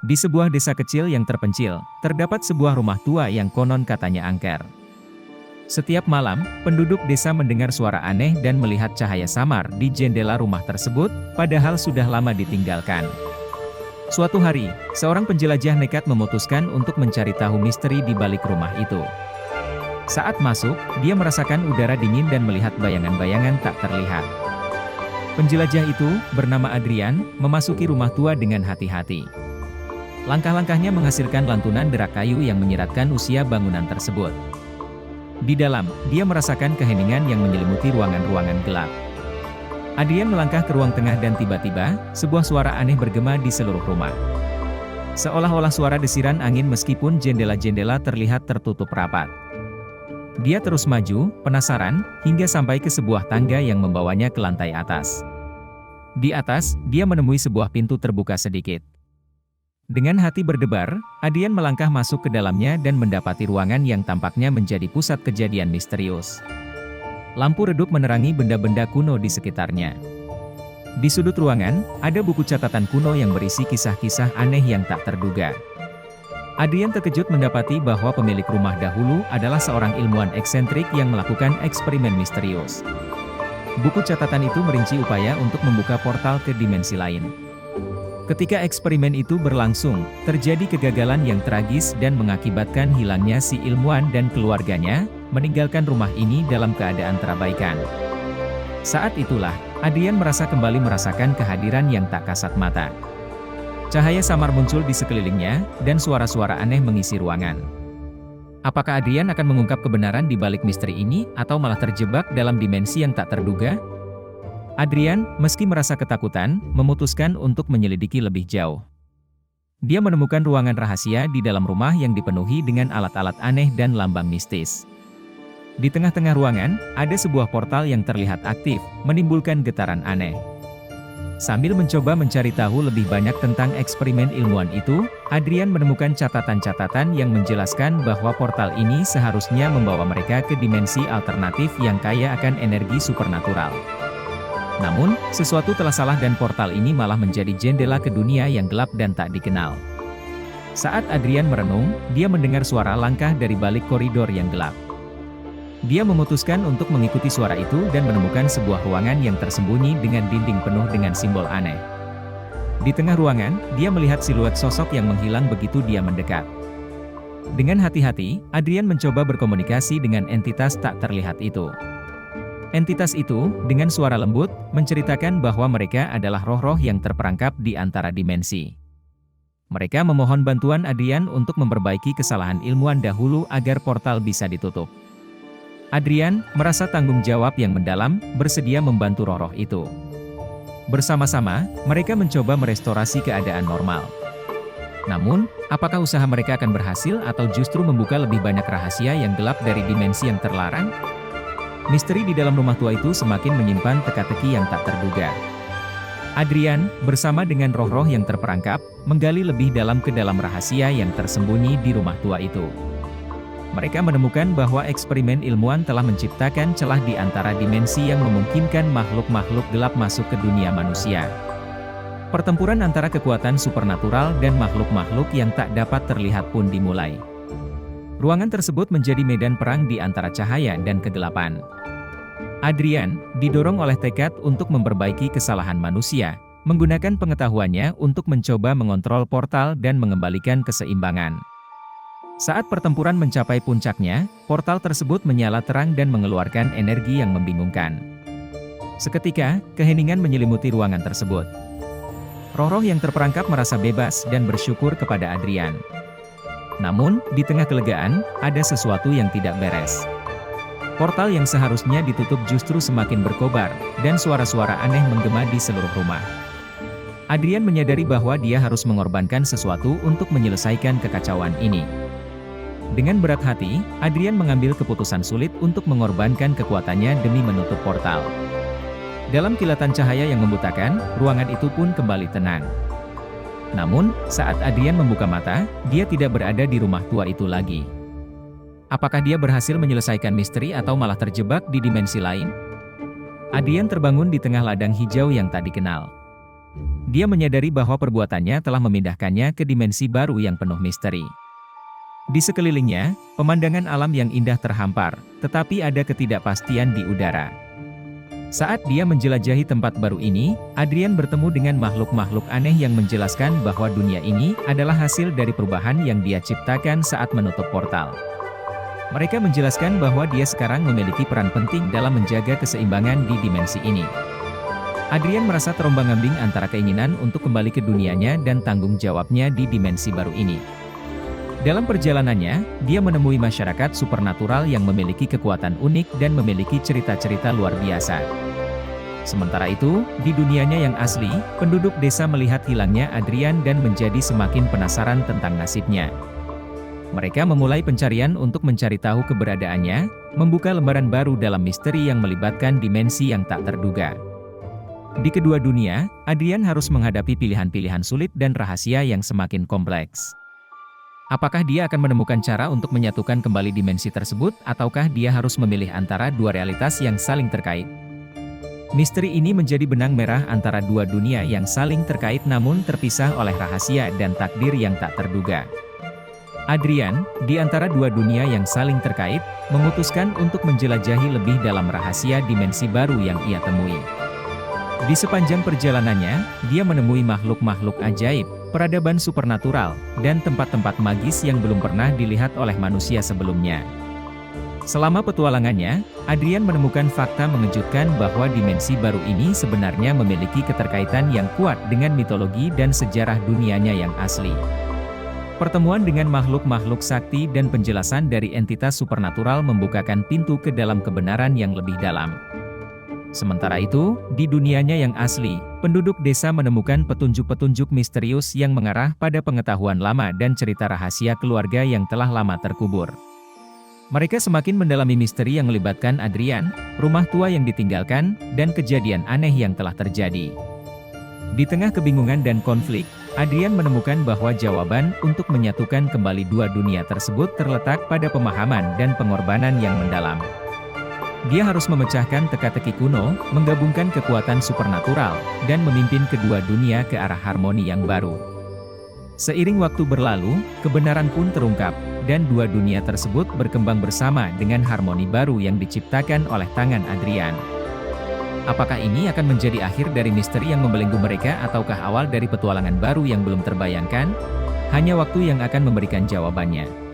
Di sebuah desa kecil yang terpencil, terdapat sebuah rumah tua yang konon katanya angker. Setiap malam, penduduk desa mendengar suara aneh dan melihat cahaya samar di jendela rumah tersebut, padahal sudah lama ditinggalkan. Suatu hari, seorang penjelajah nekat memutuskan untuk mencari tahu misteri di balik rumah itu. Saat masuk, dia merasakan udara dingin dan melihat bayangan-bayangan tak terlihat. Penjelajah itu, bernama Adrian, memasuki rumah tua dengan hati-hati. Langkah-langkahnya menghasilkan lantunan derak kayu yang menyiratkan usia bangunan tersebut. Di dalam, dia merasakan keheningan yang menyelimuti ruangan-ruangan gelap. Adrian melangkah ke ruang tengah dan tiba-tiba, sebuah suara aneh bergema di seluruh rumah. Seolah-olah suara desiran angin meskipun jendela-jendela terlihat tertutup rapat. Dia terus maju, penasaran, hingga sampai ke sebuah tangga yang membawanya ke lantai atas. Di atas, dia menemui sebuah pintu terbuka sedikit. Dengan hati berdebar, Adrian melangkah masuk ke dalamnya dan mendapati ruangan yang tampaknya menjadi pusat kejadian misterius. Lampu redup menerangi benda-benda kuno di sekitarnya. Di sudut ruangan, ada buku catatan kuno yang berisi kisah-kisah aneh yang tak terduga. Adrian terkejut mendapati bahwa pemilik rumah dahulu adalah seorang ilmuwan eksentrik yang melakukan eksperimen misterius. Buku catatan itu merinci upaya untuk membuka portal ke dimensi lain. Ketika eksperimen itu berlangsung, terjadi kegagalan yang tragis dan mengakibatkan hilangnya si ilmuwan dan keluarganya, meninggalkan rumah ini dalam keadaan terabaikan. Saat itulah, Adrian merasa kembali merasakan kehadiran yang tak kasat mata. Cahaya samar muncul di sekelilingnya, dan suara-suara aneh mengisi ruangan. Apakah Adrian akan mengungkap kebenaran di balik misteri ini, atau malah terjebak dalam dimensi yang tak terduga? Adrian, meski merasa ketakutan, memutuskan untuk menyelidiki lebih jauh. Dia menemukan ruangan rahasia di dalam rumah yang dipenuhi dengan alat-alat aneh dan lambang mistis. Di tengah-tengah ruangan, ada sebuah portal yang terlihat aktif, menimbulkan getaran aneh. Sambil mencoba mencari tahu lebih banyak tentang eksperimen ilmuwan itu, Adrian menemukan catatan-catatan yang menjelaskan bahwa portal ini seharusnya membawa mereka ke dimensi alternatif yang kaya akan energi supernatural. Namun, sesuatu telah salah dan portal ini malah menjadi jendela ke dunia yang gelap dan tak dikenal. Saat Adrian merenung, dia mendengar suara langkah dari balik koridor yang gelap. Dia memutuskan untuk mengikuti suara itu dan menemukan sebuah ruangan yang tersembunyi dengan dinding penuh dengan simbol aneh. Di tengah ruangan, dia melihat siluet sosok yang menghilang begitu dia mendekat. Dengan hati-hati, Adrian mencoba berkomunikasi dengan entitas tak terlihat itu. Entitas itu, dengan suara lembut, menceritakan bahwa mereka adalah roh-roh yang terperangkap di antara dimensi. Mereka memohon bantuan Adrian untuk memperbaiki kesalahan ilmuwan dahulu agar portal bisa ditutup. Adrian merasa tanggung jawab yang mendalam, bersedia membantu roh-roh itu. Bersama-sama, mereka mencoba merestorasi keadaan normal. Namun, apakah usaha mereka akan berhasil atau justru membuka lebih banyak rahasia yang gelap dari dimensi yang terlarang? Misteri di dalam rumah tua itu semakin menyimpan teka-teki yang tak terduga. Adrian, bersama dengan roh-roh yang terperangkap, menggali lebih dalam ke dalam rahasia yang tersembunyi di rumah tua itu. Mereka menemukan bahwa eksperimen ilmuwan telah menciptakan celah di antara dimensi yang memungkinkan makhluk-makhluk gelap masuk ke dunia manusia. Pertempuran antara kekuatan supernatural dan makhluk-makhluk yang tak dapat terlihat pun dimulai. Ruangan tersebut menjadi medan perang di antara cahaya dan kegelapan. Adrian, didorong oleh tekad untuk memperbaiki kesalahan manusia, menggunakan pengetahuannya untuk mencoba mengontrol portal dan mengembalikan keseimbangan. Saat pertempuran mencapai puncaknya, portal tersebut menyala terang dan mengeluarkan energi yang membingungkan. Seketika, keheningan menyelimuti ruangan tersebut. Roh-roh yang terperangkap merasa bebas dan bersyukur kepada Adrian. Namun, di tengah kelegaan, ada sesuatu yang tidak beres. Portal yang seharusnya ditutup justru semakin berkobar, dan suara-suara aneh menggema di seluruh rumah. Adrian menyadari bahwa dia harus mengorbankan sesuatu untuk menyelesaikan kekacauan ini. Dengan berat hati, Adrian mengambil keputusan sulit untuk mengorbankan kekuatannya demi menutup portal. Dalam kilatan cahaya yang membutakan, ruangan itu pun kembali tenang. Namun, saat Adrian membuka mata, dia tidak berada di rumah tua itu lagi. Apakah dia berhasil menyelesaikan misteri atau malah terjebak di dimensi lain? Adrian terbangun di tengah ladang hijau yang tak dikenal. dia menyadari bahwa perbuatannya telah memindahkannya ke dimensi baru yang penuh misteri. Di sekelilingnya, pemandangan alam yang indah terhampar, tetapi ada ketidakpastian di udara. Saat dia menjelajahi tempat baru ini, Adrian bertemu dengan makhluk-makhluk aneh yang menjelaskan bahwa dunia ini adalah hasil dari perubahan yang dia ciptakan saat menutup portal. Mereka menjelaskan bahwa dia sekarang memiliki peran penting dalam menjaga keseimbangan di dimensi ini. Adrian merasa terombang-ambing antara keinginan untuk kembali ke dunianya dan tanggung jawabnya di dimensi baru ini. Dalam perjalanannya, dia menemui masyarakat supernatural yang memiliki kekuatan unik dan memiliki cerita-cerita luar biasa. Sementara itu, di dunianya yang asli, penduduk desa melihat hilangnya Adrian dan menjadi semakin penasaran tentang nasibnya. Mereka memulai pencarian untuk mencari tahu keberadaannya, membuka lembaran baru dalam misteri yang melibatkan dimensi yang tak terduga. Di kedua dunia, Adrian harus menghadapi pilihan-pilihan sulit dan rahasia yang semakin kompleks. Apakah dia akan menemukan cara untuk menyatukan kembali dimensi tersebut, ataukah dia harus memilih antara dua realitas yang saling terkait? Misteri ini menjadi benang merah antara dua dunia yang saling terkait namun terpisah oleh rahasia dan takdir yang tak terduga. Adrian, di antara dua dunia yang saling terkait, memutuskan untuk menjelajahi lebih dalam rahasia dimensi baru yang ia temui. Di sepanjang perjalanannya, dia menemui makhluk-makhluk ajaib, peradaban supernatural, dan tempat-tempat magis yang belum pernah dilihat oleh manusia sebelumnya. Selama petualangannya, Adrian menemukan fakta mengejutkan bahwa dimensi baru ini sebenarnya memiliki keterkaitan yang kuat dengan mitologi dan sejarah dunianya yang asli. Pertemuan dengan makhluk-makhluk sakti dan penjelasan dari entitas supernatural membukakan pintu ke dalam kebenaran yang lebih dalam. Sementara itu, di dunianya yang asli, penduduk desa menemukan petunjuk-petunjuk misterius yang mengarah pada pengetahuan lama dan cerita rahasia keluarga yang telah lama terkubur. Mereka semakin mendalami misteri yang melibatkan Adrian, rumah tua yang ditinggalkan, dan kejadian aneh yang telah terjadi. Di tengah kebingungan dan konflik, Adrian menemukan bahwa jawaban untuk menyatukan kembali dua dunia tersebut terletak pada pemahaman dan pengorbanan yang mendalam. Dia harus memecahkan teka-teki kuno, menggabungkan kekuatan supernatural, dan memimpin kedua dunia ke arah harmoni yang baru. Seiring waktu berlalu, kebenaran pun terungkap, dan dua dunia tersebut berkembang bersama dengan harmoni baru yang diciptakan oleh tangan Adrian. Apakah ini akan menjadi akhir dari misteri yang membelenggu mereka ataukah awal dari petualangan baru yang belum terbayangkan? Hanya waktu yang akan memberikan jawabannya.